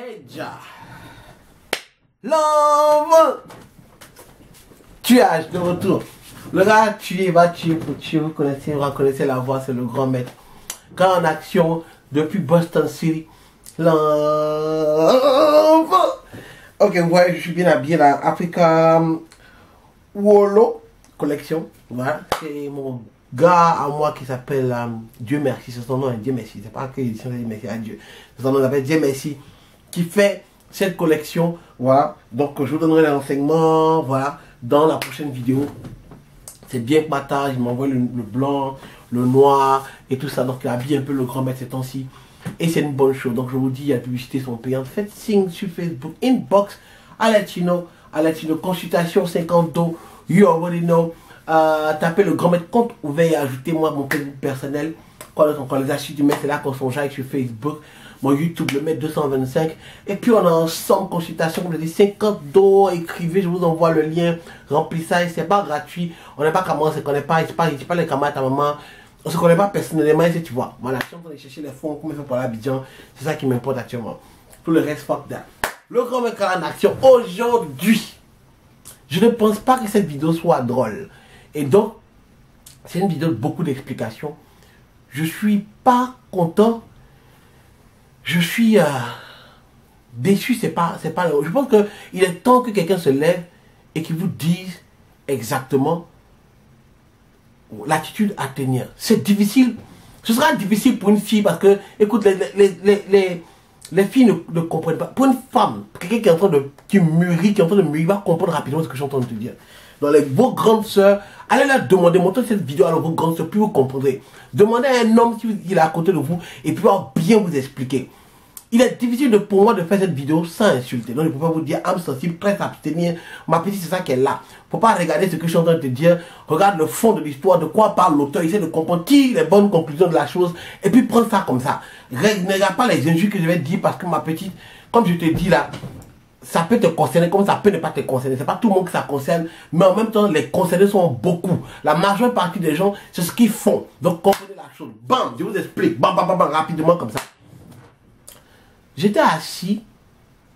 Déjà. L'homme. Tuage de retour. Le gars tué va tuer pour tuer. Vous reconnaissez la voix, c'est le grand maître. Quand en action, depuis Boston City. L'homme. Ok, vous voyez, je suis bien habillé là. Africa Wolo collection. Voilà, c'est mon gars à moi qui s'appelle Dieu merci. C'est son nom, Dieu merci. C'est pas que l'édition dit merci à Dieu. C'est son nom, il s'appelle Dieu merci. Qui fait cette collection. Voilà, donc je vous donnerai les renseignements. Voilà, dans la prochaine vidéo. C'est bien que Matage, il m'envoie le blanc, le noir et tout ça. Donc il habille un peu le grand maître ces temps-ci. Et c'est une bonne chose. Donc je vous dis, les publicités sont payantes. Faites signe sur Facebook, inbox, à latino, consultation 50 $. You already know. Tapez le grand maître compte ouvert et ajoutez-moi mon Facebook personnel. Quand les achats du maître, c'est là qu'on s'enjaille sur Facebook. Mon YouTube, le maître 225. Et puis on a ensemble consultation, comme je dis, 50 $. Écrivez, je vous envoie le lien. Remplissage, c'est pas gratuit. On n'est pas comment, on se connaît pas. Je ne sais pas les camarades à ta maman. On se connaît pas personnellement, tu vois. Voilà, si on peut aller chercher les fonds, comment il fait pour l'Abidjan, c'est ça qui m'importe actuellement. Tout le reste, fuck that. Le grand maître en action aujourd'hui. Je ne pense pas que cette vidéo soit drôle. Et donc, c'est une vidéo de beaucoup d'explications. Je suis pas content. Je suis déçu, c'est pas. Je pense qu'il est temps que quelqu'un se lève et qu'il vous dise exactement l'attitude à tenir. C'est difficile. Ce sera difficile pour une fille parce que, écoute, les filles ne comprennent pas. Pour une femme, quelqu'un qui est en train qui mûrit, qui est en train de mûrir, va comprendre rapidement ce que je suis en train de te dire. Donc vos grandes sœurs, allez leur demander, montrez cette vidéo à vos grandes sœurs, puis vous comprendrez. Demandez à un homme qui est à côté de vous et puis il va bien vous expliquer. Il est difficile pour moi de faire cette vidéo sans insulter. Donc je ne peux pas vous dire âme sensible, prête à abstenir. Ma petite, c'est ça qu'elle est là. Il ne faut pas regarder ce que je suis en train de te dire. Regarde le fond de l'histoire, de quoi parle l'auteur. Essaie de comprendre, tire les bonnes conclusions de la chose et puis prends ça comme ça. Ne regarde pas les injures que je vais dire parce que ma petite, comme je te dis là, ça peut te concerner comme ça peut ne pas te concerner. C'est pas tout le monde que ça concerne, mais en même temps, les concernés sont beaucoup. La majeure partie des gens, c'est ce qu'ils font. Donc comprenez la chose. Bam, je vous explique. Bam, bam, bam, bam, rapidement comme ça. J'étais assis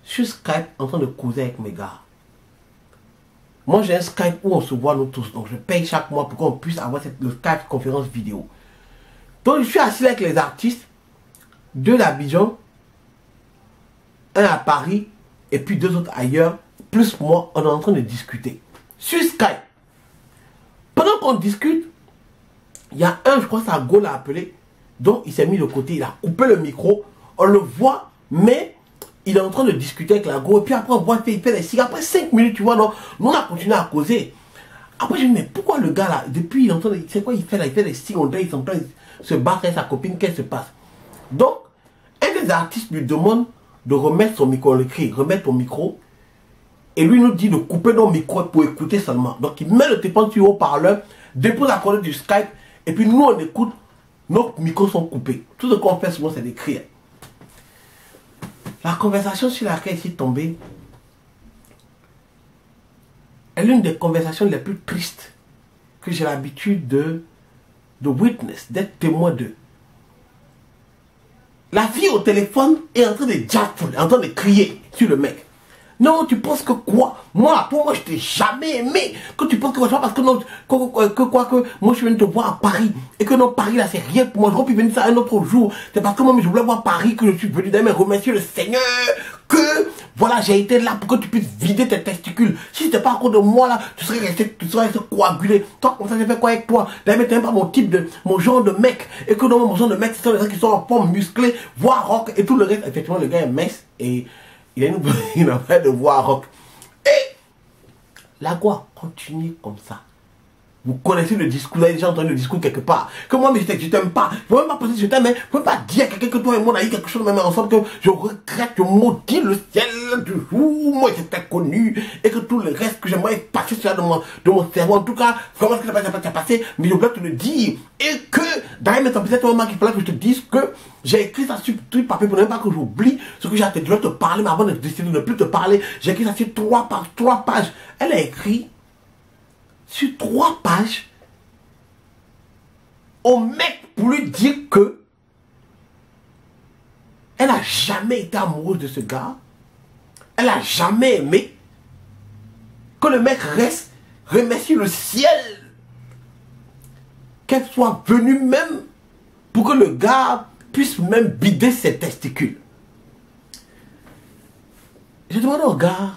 sur Skype en train de causer avec mes gars. Moi j'ai un Skype où on se voit nous tous. Donc je paye chaque mois pour qu'on puisse avoir le Skype conférence vidéo. Donc je suis assis avec les artistes. Deux d'Abidjan. Un à Paris. Et puis deux autres ailleurs. Plus moi, on est en train de discuter. Sur Skype. Pendant qu'on discute, il y a un, je crois que c'est Go l'a appelé. Donc il s'est mis de côté. Il a coupé le micro. On le voit. Mais il est en train de discuter avec la go. Et puis après, on voit il fait des signes. Après 5 minutes, tu vois, non, nous on a continué à causer. Après, je me dis, mais pourquoi le gars là, depuis, il est en train de. C'est quoi il fait là? Il fait des signes. On dirait qu'il est en train de se battre avec sa copine. Qu'est-ce qui se passe? Donc, un des artistes lui demande de remettre son micro. On le crie, remettre ton micro. Et lui nous dit de couper nos micros pour écouter seulement. Donc, il met le téléphone sur haut-parleur, dépose la coordonnée du Skype. Et puis, nous, on écoute. Nos micros sont coupés. Tout ce qu'on fait souvent, c'est d'écrire. La conversation sur laquelle je suis tombé est l'une des conversations les plus tristes que j'ai l'habitude de witness, d'être témoin de. La fille au téléphone est en train de jaffler, en train de crier sur le mec. Non, tu penses que quoi? Moi, pour moi, je t'ai jamais aimé. Que tu penses que moi, parce que non, que moi, je viens de te voir à Paris. Et que non, Paris, là, c'est rien pour moi. Je peux venir ça un autre jour. C'est parce que moi, je voulais voir Paris que je suis venu d'ailleurs remercier le Seigneur. Que, voilà, j'ai été là pour que tu puisses vider tes testicules. Si c'était pas à cause de moi, là, tu serais resté coagulé. Toi, comme ça, j'ai fait quoi avec toi? D'ailleurs, t'es même pas mon genre de mec. Et que non, mon genre de mec, ce sont les gens qui sont en forme musclée, voire rock et tout le reste. Effectivement, le gars est mince et il a fait de voix rock. Et la Go continue comme ça. Vous connaissez le discours, vous avez déjà entendu le discours quelque part. Que moi, mais je t'aime pas. Je ne peux même pas penser que je t'aime, mais je ne peux pas dire à quelqu'un que toi et moi on a eu quelque chose même ensemble, que je regrette, je maudis le ciel du jour où moi j'étais connu et que tout le reste que j'aimerais passer sur de mon cerveau. En tout cas, vraiment ce que ça passé, mais je voulais te le dire. Et que, d'ailleurs, mais peut-être un moment qu'il fallait que je te dise que j'ai écrit ça sur tout papier pour ne pas que j'oublie ce que j'ai à te dire, te parler, mais avant de décider de ne plus te parler, j'ai écrit ça sur 3 pages. Elle a écrit sur 3 pages au mec pour lui dire que Elle n'a jamais été amoureuse de ce gars. Elle n'a jamais aimé. Que le mec reste, remercie le ciel. Qu'elle soit venue même pour que le gars puisse même bider ses testicules. Je demande au gars,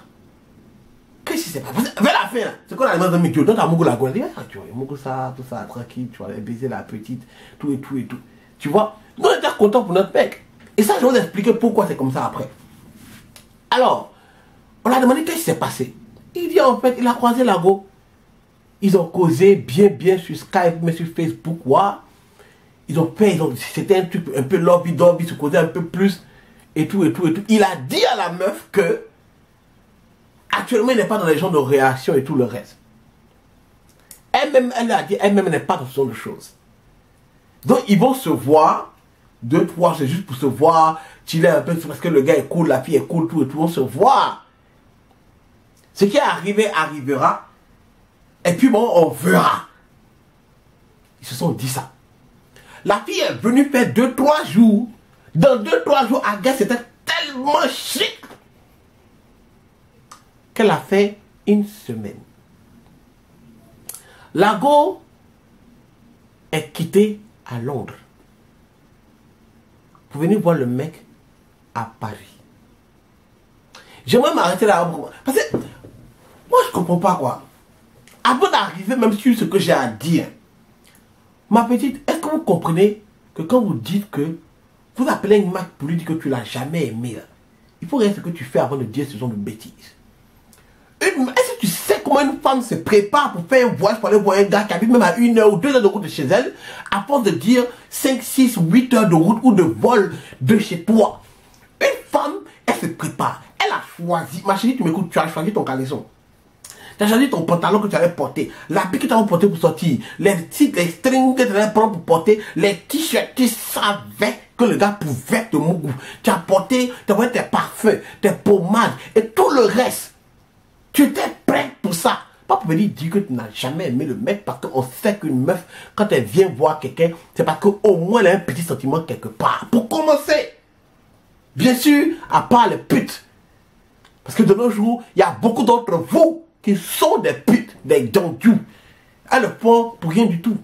qu'est-ce qui s'est passé? Vers la fin, c'est qu'on a demandé à Mikio, dans ta mougou la gueule, il dit, ah, tu vois, mougou ça, tout ça, tranquille, tu vas aller baiser la petite, tout et tout et tout. Tu vois, nous on était contents pour notre mec. Et ça, je vais vous expliquer pourquoi c'est comme ça après. Alors, on a demandé qu'est-ce qui s'est passé. Il dit en fait, il a croisé Lago. Ils ont causé bien sur Skype, mais sur Facebook, ouais. Ils ont fait, c'était un truc un peu lobby-dobby, ils se causaient un peu plus, et tout, et tout, et tout. Il a dit à la meuf que, actuellement, il n'est pas dans les genres de réaction et tout le reste. Elle-même, elle a dit, elle-même n'est pas dans ce genre de choses. Donc, ils vont se voir, 2, 3, c'est juste pour se voir, chiller un peu, parce que le gars est cool, la fille est cool, tout et tout, ils vont se voir. Ce qui est arrivé, arrivera. Et puis bon, on verra. Ils se sont dit ça. La fille est venue faire 2-3 jours. Dans 2-3 jours, Agathe, c'était tellement chic qu'elle a fait une semaine. Lago est quitté à Londres pour venir voir le mec à Paris. J'aimerais m'arrêter là. Parce que moi, je ne comprends pas quoi. Avant d'arriver même sur ce que j'ai à dire, ma petite, est-ce que vous comprenez que quand vous dites que vous appelez un mec pour lui dire que tu ne l'as jamais aimé, là, il faut regarder ce que tu fais avant de dire ce genre de bêtises. Est-ce que tu sais comment une femme se prépare pour faire un voyage pour aller voir un gars qui habite même à 1 heure ou 2 heures de route de chez elle, à force de dire 5, 6, 8 heures de route ou de vol de chez toi? Une femme, elle se prépare. Elle a choisi. Ma chérie, tu m'écoutes, tu as choisi ton caleçon. Tu as choisi ton pantalon que tu allais porter, l'habit que tu allais porter pour sortir, les strings que tu allais prendre pour porter, les t-shirts, tu savais que le gars pouvait te mougou. Tu as porté, tes parfums, tes pommades et tout le reste. Tu étais prêt pour ça. Pas pour venir dire que tu n'as jamais aimé le mec parce qu'on sait qu'une meuf, quand elle vient voir quelqu'un, c'est parce qu'au moins elle a un petit sentiment quelque part. Pour commencer, bien sûr, à part les putes. Parce que de nos jours, il y a beaucoup d'entre vous qui sont des putes, des dondus. Elles le font pour rien du tout.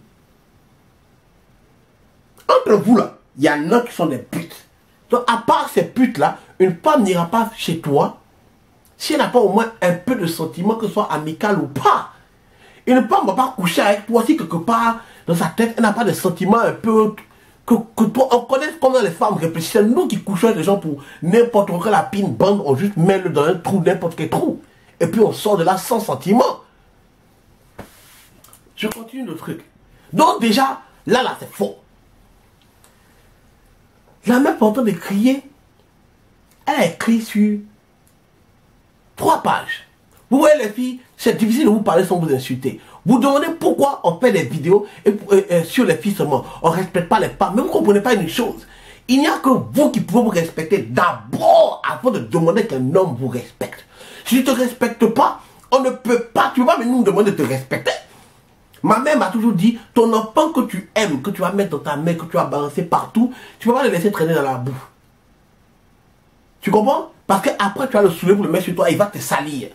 Entre vous là, il y en a qui sont des putes. Donc à part ces putes là, une femme n'ira pas chez toi si elle n'a pas au moins un peu de sentiment, que ce soit amical ou pas. Une femme ne va pas coucher avec toi si quelque part dans sa tête elle n'a pas de sentiment un peu que toi, on connaît comment les femmes réfléchissent. C'est nous qui couchons avec les gens pour n'importe quoi, la pine bande, on juste met le dans un trou, n'importe quel trou. Et puis on sort de là sans sentiment. Je continue le truc. Donc déjà, là c'est faux. La meuf en train de crier, elle a écrit sur 3 pages. Vous voyez les filles, c'est difficile de vous parler sans vous insulter. Vous demandez pourquoi on fait des vidéos sur les filles seulement. On ne respecte pas les femmes. Mais vous ne comprenez pas une chose. Il n'y a que vous qui pouvez vous respecter d'abord avant de demander qu'un homme vous respecte. Si tu ne te respectes pas, on ne peut pas, tu ne peux pas nous demander de te respecter. Ma mère m'a toujours dit, ton enfant que tu aimes, que tu vas mettre dans ta main, que tu vas balancer partout, tu ne peux pas le laisser traîner dans la boue. Tu comprends? Parce qu'après tu vas le soulever pour le mettre sur toi, il va te salir.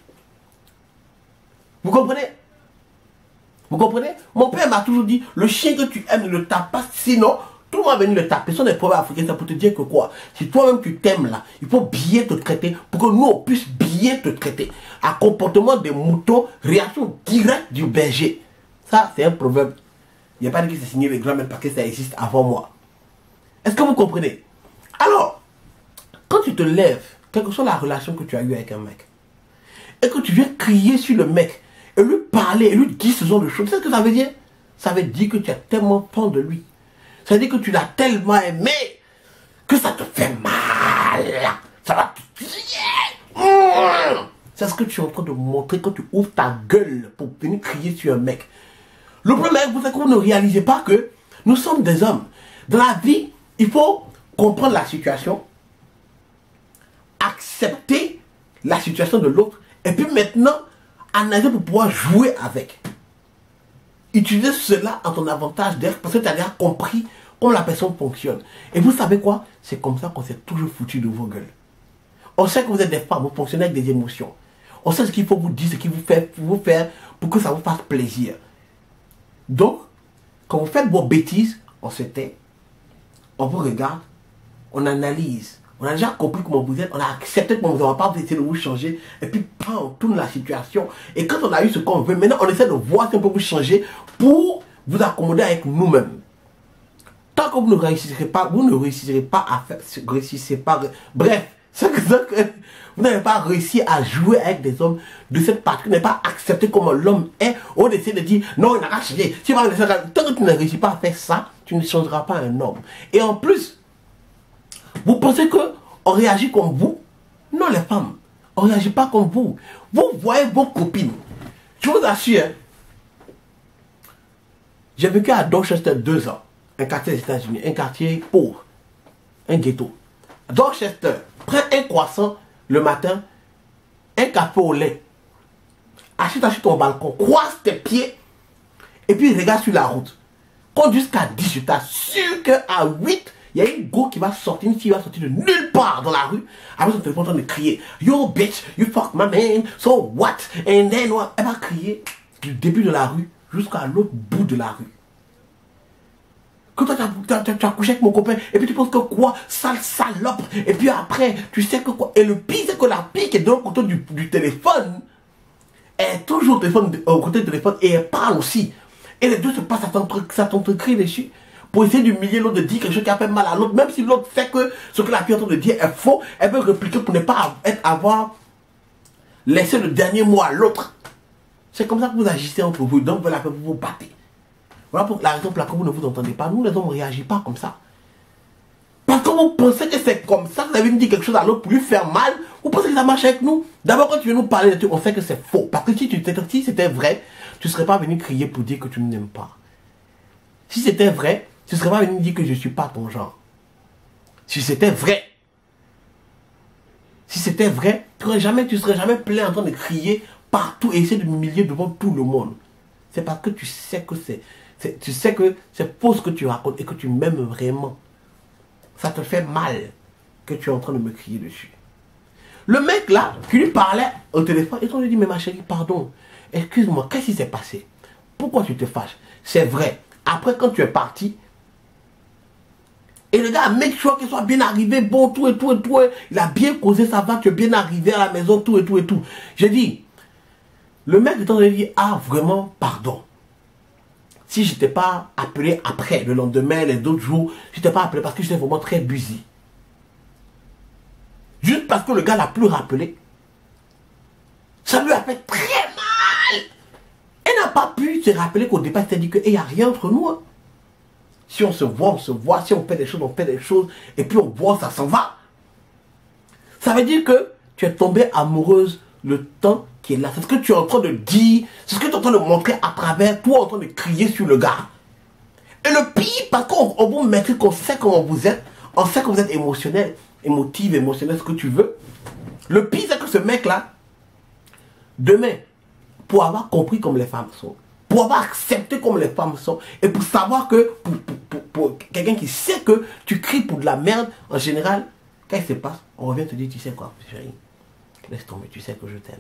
Vous comprenez? Vous comprenez? Mon père m'a toujours dit, le chien que tu aimes ne le tape pas, sinon tout le monde va venir le taper. Ce sont des proverbes africains, ça pour te dire que quoi? Si toi-même tu t'aimes là, il faut bien te traiter pour que nous on puisse bien te traiter. À comportement des moutons, réaction directe du berger. Ça, c'est un proverbe. Il n'y a pas de qui c'est signé les grands-mères parce que ça existe avant moi. Est-ce que vous comprenez? Alors, quand tu te lèves, quelle que soit la relation que tu as eue avec un mec, et que tu viens crier sur le mec, et lui parler, et lui dire ce genre de choses, tu sais ce que ça veut dire? Ça veut dire que tu as tellement fan de lui. Ça veut dire que tu l'as tellement aimé que ça te fait mal. Ça va te tuer. C'est ce que tu es en train de montrer quand tu ouvres ta gueule pour venir crier sur un mec. Le problème c'est que vous ne réalisez pas que nous sommes des hommes. Dans la vie, il faut comprendre la situation, accepter la situation de l'autre, et puis maintenant, analyser pour pouvoir jouer avec. Utiliser cela en ton avantage d'être parce que tu as déjà compris comment la personne fonctionne. Et vous savez quoi? C'est comme ça qu'on s'est toujours foutu de vos gueules. On sait que vous êtes des femmes, vous fonctionnez avec des émotions. On sait ce qu'il faut vous dire, ce qu'il faut vous faire pour que ça vous fasse plaisir. Donc, quand vous faites vos bêtises, on se tait, on vous regarde, on analyse. On a déjà compris comment vous êtes, on a accepté comment vous êtes, on ne va pas essayer de vous changer. Et puis, on tourne la situation. Et quand on a eu ce qu'on veut, maintenant on essaie de voir si on peut vous changer pour vous accommoder avec nous-mêmes. Tant que vous ne réussirez pas, à faire, bref, c'est que vous n'avez pas réussi à jouer avec des hommes de cette partie, vous n'avez pas accepté comment l'homme est, on essaie de dire, non, il n'a pas changé. Tant que tu ne réussis pas à faire ça, tu ne changeras pas un homme. Et en plus, vous pensez qu'on réagit comme vous? Non, les femmes, on ne réagit pas comme vous. Vous voyez vos copines. Je vous assure, j'ai vécu à Dorchester 2 ans, un quartier des États-Unis, un quartier pauvre, un ghetto. Dorchester, prends un croissant le matin, un café au lait, achète sur ton balcon, croise tes pieds, et puis regarde sur la route. Conduis jusqu'à 10, je t'assure qu'à 8, il y a une go qui va sortir, une fille va sortir de nulle part dans la rue, avec son téléphone en train de crier, yo bitch, you fuck my man, so what? And then what? Elle va crier du début de la rue jusqu'à l'autre bout de la rue. Que toi, tu as couché avec mon copain, et puis tu penses que quoi? Sale salope. Et puis après, tu sais que quoi? Et le pire, c'est que la fille qui est de l'autre côté du téléphone, elle est toujours au côté du téléphone, et elle parle aussi. Et les deux se passent à t'entrecrier dessus, pour essayer d'humilier l'autre, de dire quelque chose qui a fait mal à l'autre, même si l'autre sait que ce que la fille est en train de dire est faux, elle veut répliquer pour ne pas avoir laissé le dernier mot à l'autre. C'est comme ça que vous agissez entre vous, donc voilà que vous vous battez. Voilà pour la raison pour laquelle vous ne vous entendez pas. Nous, les hommes, on ne réagit pas comme ça. Parce que vous pensez que c'est comme ça, vous avez dit quelque chose à l'autre pour lui faire mal, vous pensez que ça marche avec nous. D'abord, quand tu viens nous parler de trucs, on sait que c'est faux. Parce que si c'était vrai, tu ne serais pas venu crier pour dire que tu ne m'aimes pas. Si c'était vrai, tu ne serais pas venu dire que je ne suis pas ton genre. Si c'était vrai, tu ne serais jamais plein en train de crier partout et essayer de m'humilier devant tout le monde. C'est parce que tu sais que c'est faux ce que tu racontes et que tu m'aimes vraiment. Ça te fait mal que tu es en train de me crier dessus. Le mec là, qui lui parlait au téléphone, et on lui dit, mais ma chérie, pardon, excuse-moi, qu'est-ce qui s'est passé? Pourquoi tu te fâches? C'est vrai. Après, quand tu es parti, et le gars, make sure qu'il soit bien arrivé, bon, tout et tout et tout, il a bien causé, ça va, tu es bien arrivé à la maison, tout et tout et tout. J'ai dit, le mec est en train de dire, ah, vraiment, pardon. Si je n'étais pas appelé après, le lendemain, les autres jours, je n'étais pas appelé parce que j'étais vraiment très busy. Juste parce que le gars l'a plus rappelé, ça lui a fait très mal. Elle n'a pas pu se rappeler qu'au départ, elle s'est dit qu'il n'y a rien entre nous. Hein. Si on se voit, on se voit. Si on fait des choses, on fait des choses. Et puis on voit, ça s'en va. Ça veut dire que tu es tombée amoureuse le temps qui est là. C'est ce que tu es en train de dire. C'est ce que tu es en train de montrer à travers toi en train de crier sur le gars. Et le pire, parce qu'on vous mettre qu'on sait comment vous êtes. On sait que vous êtes émotionnel, émotionnel, ce que tu veux. Le pire, c'est que ce mec-là, demain, pour avoir compris comme les femmes sont, pour avoir accepté comme les femmes sont, et pour savoir que, pour quelqu'un qui sait que tu cries pour de la merde, en général, quand il se passe, on revient te dire, tu sais quoi, chérie, laisse tomber, tu sais que je t'aime.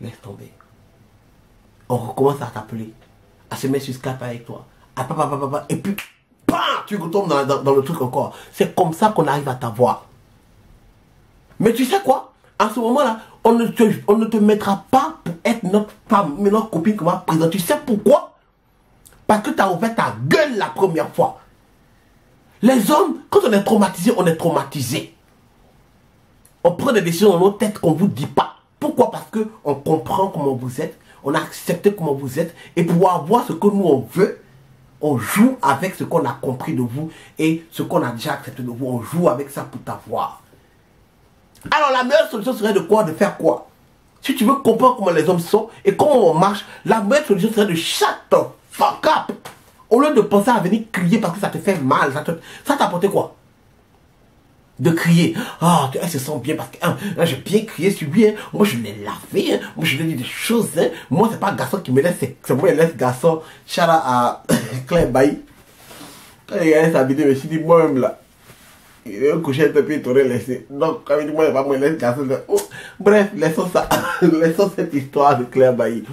Laisse tomber. On recommence à t'appeler, à se mettre sur Skype avec toi, et puis, bam, tu retombes dans le truc encore. C'est comme ça qu'on arrive à t'avoir. Mais tu sais quoi? À ce moment-là, on ne te mettra pas pour être notre femme, mais notre copine qu'on va présenter. Tu sais pourquoi? Parce que tu as ouvert ta gueule la première fois. Les hommes, quand on est traumatisé, on est traumatisé. On prend des décisions dans nos têtes qu'on ne vous dit pas. Pourquoi? Parce qu'on comprend comment vous êtes, on a accepté comment vous êtes, et pour avoir ce que nous on veut, on joue avec ce qu'on a compris de vous et ce qu'on a déjà accepté de vous. On joue avec ça pour t'avoir. Alors la meilleure solution serait de quoi? De faire quoi? Si tu veux comprendre comment les hommes sont et comment on marche, la meilleure solution serait de shut the fuck up. Au lieu de penser à venir crier parce que ça te fait mal, ça t'apporte quoi? De crier, ah, elle se sent bien parce que j'ai bien crié sur lui, hein. Moi je l'ai lavé, hein. Moi je lui ai dit des choses, hein. Moi c'est pas garçon qui me laisse, c'est moi qui laisse garçon. Shout out à Claire Bailly. Quand il a sa vidéo, je me suis dit, moi-même là, il est couché un peu, il t'aurait laissé. Donc, quand il dit, moi, il va me laisser garçon. Bref, laissons ça. Laissons cette histoire de Claire Bailly.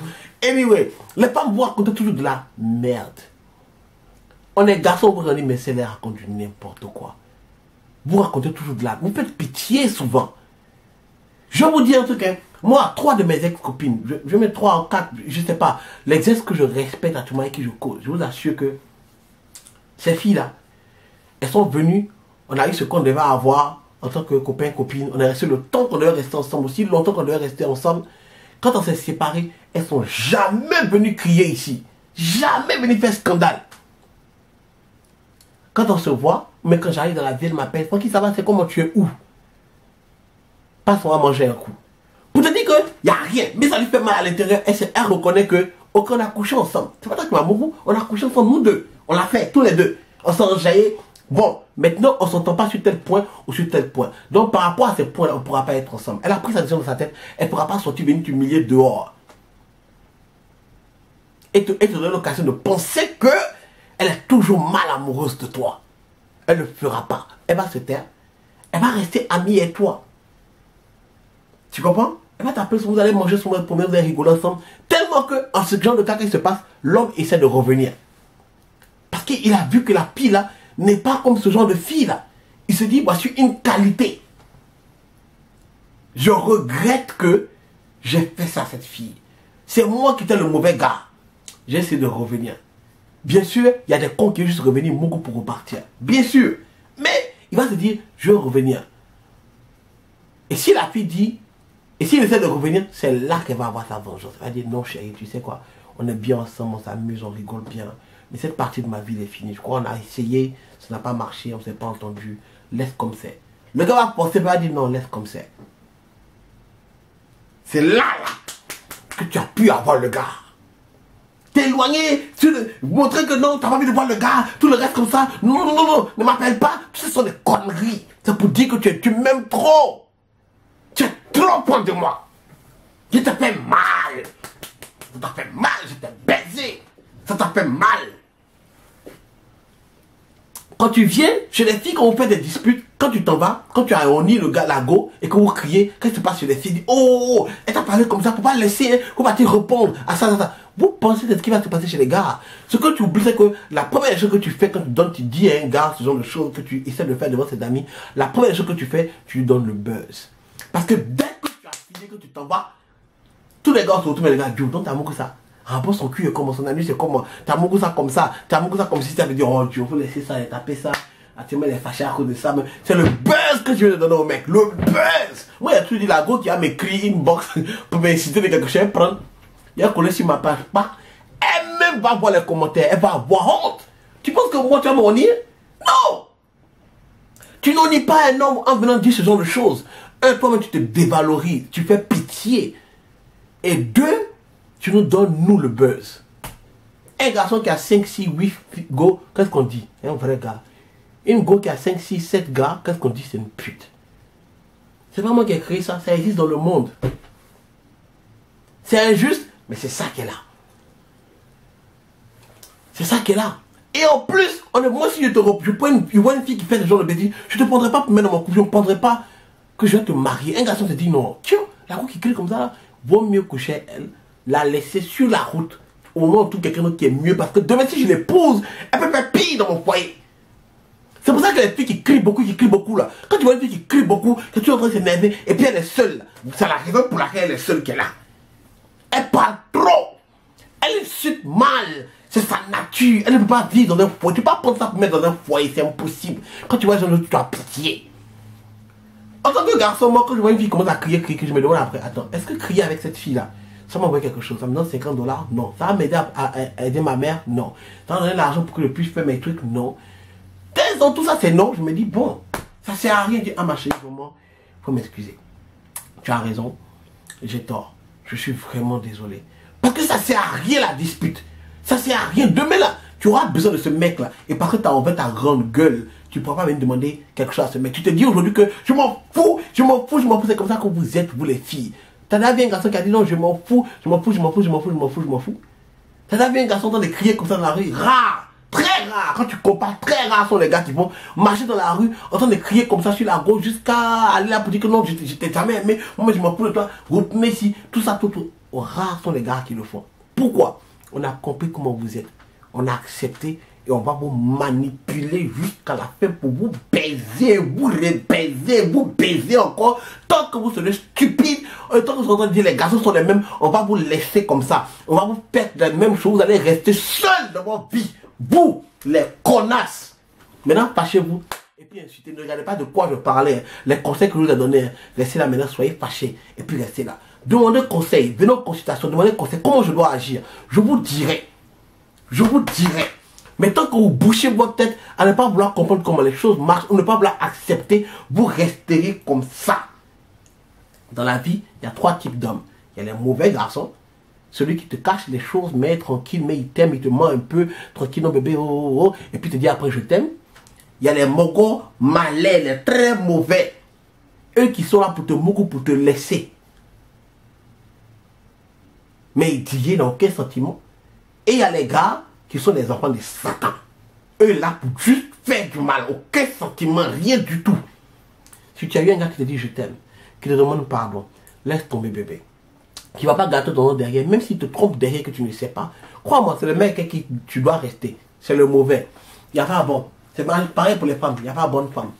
Anyway, les femmes vous racontent toujours de la merde. On est garçon, vous vous dites, mais c'est les raconte du n'importe quoi. Vous racontez toujours de la... Vous faites pitié souvent. Je vais vous dire un truc, hein. Moi, 3 de mes ex-copines, je mets 3 ou 4, je sais pas, les ex que je respecte actuellement et qui je cause, je vous assure que ces filles-là, elles sont venues, on a eu ce qu'on devait avoir en tant que copain, copine, on est resté le temps qu'on devait rester ensemble, aussi longtemps qu'on devait rester ensemble. Quand on s'est séparés, elles sont jamais venues crier ici, jamais venues faire scandale. Quand on se voit, mais quand j'arrive dans la ville, elle m'appelle, Francky, ça va, c'est comment tu es où? Passe, on va manger un coup. Pour te dire qu'il n'y a rien, mais ça lui fait mal à l'intérieur. Elle reconnaît qu'on a couché ensemble. C'est pas toi qui m'as beaucoup, on a couché ensemble, nous deux. On l'a fait, tous les deux. On s'est enjaillé. Bon, maintenant, on ne s'entend pas sur tel point ou sur tel point. Donc, par rapport à ces points-là, on ne pourra pas être ensemble. Elle a pris sa décision dans sa tête. Elle ne pourra pas sortir, venir t'humilier dehors. Et te donner l'occasion de penser qu'elle est toujours mal amoureuse de toi. Elle ne le fera pas. Elle va se taire. Elle va rester amie avec toi. Tu comprends? Elle va t'appeler, vous allez manger sur votre première, vous allez rigoler ensemble. Tellement que, en ce genre de cas qui se passe, l'homme essaie de revenir. Parce qu'il a vu que la fille là n'est pas comme ce genre de fille là. Il se dit, voici une qualité. Je regrette que j'ai fait ça à cette fille. C'est moi qui étais le mauvais gars. J'ai essayé de revenir. Bien sûr, il y a des cons qui juste revenir beaucoup pour repartir. Bien sûr. Mais il va se dire, je vais revenir. Et si la fille dit, et s'il essaie de revenir, c'est là qu'elle va avoir sa vengeance. Elle va dire, non chérie, tu sais quoi, on est bien ensemble, on s'amuse, on rigole bien. Mais cette partie de ma vie est finie. Je crois qu'on a essayé, ça n'a pas marché, on ne s'est pas entendu. Laisse comme c'est. Le gars va penser, va dire, non, laisse comme c'est. C'est là que tu as pu avoir le gars. T'éloigner, montrer que non, tu n'as pas envie de voir le gars, tout le reste comme ça. Non, non, non, non, ne m'appelle pas. Ce sont des conneries. C'est pour dire que tu m'aimes trop. Tu es trop proche de moi. Je te fais mal. Ça t'a fait mal, je t'ai baisé. Ça t'a fait mal. Quand tu viens chez les filles, quand vous faites des disputes, quand tu t'en vas, quand tu as réuni le gars, la go, et que vous criez, qu'est-ce qui se passe chez les filles? Dit, oh, elle t'a parlé comme ça, faut pas laisser, faut pas te répondre à ça, ça, ça. Vous pensez de ce qui va se passer chez les gars. Ce que tu oublies, c'est que la première chose que tu fais quand tu donnes, tu dis à un gars ce genre de choses que tu essaies de faire devant ses amis, la première chose que tu fais, tu lui donnes le buzz. Parce que dès que tu as fini, que tu t'en vas, tous les gars se retrouvent, les gars, Dieu, donc t'as que ça. Ah bon, son cul est comme son ami, c'est comme, t'as que ça comme ça, t'as que ça comme si tu avais dit, oh Dieu, faut laisser ça et taper ça. Actuellement, elle est fâchée à cause de ça, mais c'est le buzz que tu viens de donner au mec, le buzz. Moi, il y a tout dit, la go qui a m'écrit une box pour m'inciter de quelque chose, elle prend. Il y a collé sur ma page, pas. Elle même va voir les commentaires, elle va avoir honte. Tu penses que moi, tu vas m'honnir? Non! Tu n'honnis pas un homme en venant dire ce genre de choses. Un, toi-même, tu te dévalorises, tu fais pitié. Et deux, tu nous donnes, nous, le buzz. Un garçon qui a 5, 6, 8 go, qu'est-ce qu'on dit? Un vrai gars. Une go qui a 5, 6, 7 gars, qu'est-ce qu'on dit? C'est une pute. C'est pas moi qui ai créé ça, ça existe dans le monde. C'est injuste, mais c'est ça qu'elle a. C'est ça qu'elle a. Et en plus, moi si je vois une fille qui fait ce genre de bêtises, je ne te prendrai pas pour mettre dans mon couple, je ne prendrai pas que je vais te marier. Un garçon se dit non, tiens, la roue qui crie comme ça, vaut mieux coucher elle, la laisser sur la route, au moment où trouve quelqu'un d'autre qui est mieux, parce que demain si je l'épouse, elle peut faire pire dans mon foyer. C'est pour ça que les filles qui crient beaucoup là, quand tu vois une fille qui crie beaucoup, que tu es en train de s'énerver, et puis elle est seule, c'est la raison pour laquelle elle est seule qu'elle a. Elle parle trop, elle insulte mal, c'est sa nature, elle ne peut pas vivre dans un foyer, tu ne peux pas prendre ça pour mettre dans un foyer, c'est impossible. Quand tu vois les gens, tu as pitié. En tant que garçon, moi quand je vois une fille commence à crier, je me demande après, attends, est-ce que crier avec cette fille là, ça m'envoie quelque chose, ça me donne 50 $, non. Ça va m'aider à aider ma mère, non. Ça va me donner l'argent pour que je puisse faire mes trucs, non. Dans tout ça c'est non, je me dis bon, ça sert à rien, je dis ah ma chérie, vraiment, faut m'excuser. Tu as raison, j'ai tort, je suis vraiment désolé. Parce que ça sert à rien la dispute, ça sert à rien. Demain là, tu auras besoin de ce mec là, et parce que tu as envers ta grande gueule, tu ne pourras pas venir demander quelque chose à ce mec. Tu te dis aujourd'hui que je m'en fous, c'est comme ça que vous êtes, vous les filles. T'as vu un garçon qui a dit non, je m'en fous. T'as vu un garçon en train de crier comme ça dans la rue, rare. très rares. Quand tu compares, très rares sont les gars qui vont marcher dans la rue en train de crier comme ça sur la gauche jusqu'à aller là pour dire que non, je t'ai jamais aimé. Moi, je m'en fous de toi. Mais si, tout ça, tout. Rares sont les gars qui le font. Pourquoi? On a compris comment vous êtes. On a accepté et on va vous manipuler jusqu'à la fin pour vous baiser, vous rebaiser, vous baiser encore. Tant que vous serez stupide, tant que vous entendez dire les garçons sont les mêmes, on va vous laisser comme ça. On va vous faire la même chose, vous allez rester seul dans votre vie. Vous, les connasses. Maintenant, fâchez-vous. Et puis insultez, ne regardez pas de quoi je parlais. Les conseils que je vous ai donnés, restez là maintenant, soyez fâchés. Et puis restez là. Demandez conseil, venez en consultation, demandez conseil, comment je dois agir. Je vous dirai. Je vous dirai. Mais tant que vous bouchez votre tête à ne pas vouloir comprendre comment les choses marchent, ou ne pas vouloir accepter, vous resterez comme ça. Dans la vie, il y a 3 types d'hommes. Il y a les mauvais garçons, celui qui te cache les choses, mais tranquille, mais il t'aime, il te ment un peu, tranquille, non bébé, oh, oh, oh, et puis te dit après je t'aime. Il y a les mogos malais, les très mauvais. Eux qui sont là pour te moquer, pour te laisser. Mais ils n'ont aucun sentiment. Et il y a les gars qui sont les enfants de Satan. Eux là pour juste faire du mal. Aucun sentiment, rien du tout. Si tu as eu un gars qui te dit je t'aime, qui te demande pardon, laisse tomber bébé. Qui ne va pas gâter ton nom derrière, même s'il te trompe derrière que tu ne sais pas. Crois-moi, c'est le mec avec qui tu dois rester. C'est le mauvais. Il n'y a pas bon. C'est pareil pour les femmes. Il n'y a pas bonne femme.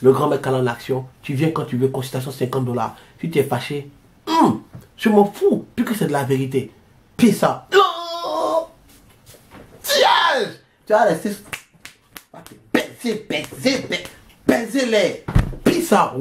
Le grand mec en action. Tu viens quand tu veux, consultation $50. Si tu es fâché, je m'en fous. Plus que c'est de la vérité. Puis ça. Non! Tiens! Tu vas laisser. Baiser les. Puis ça.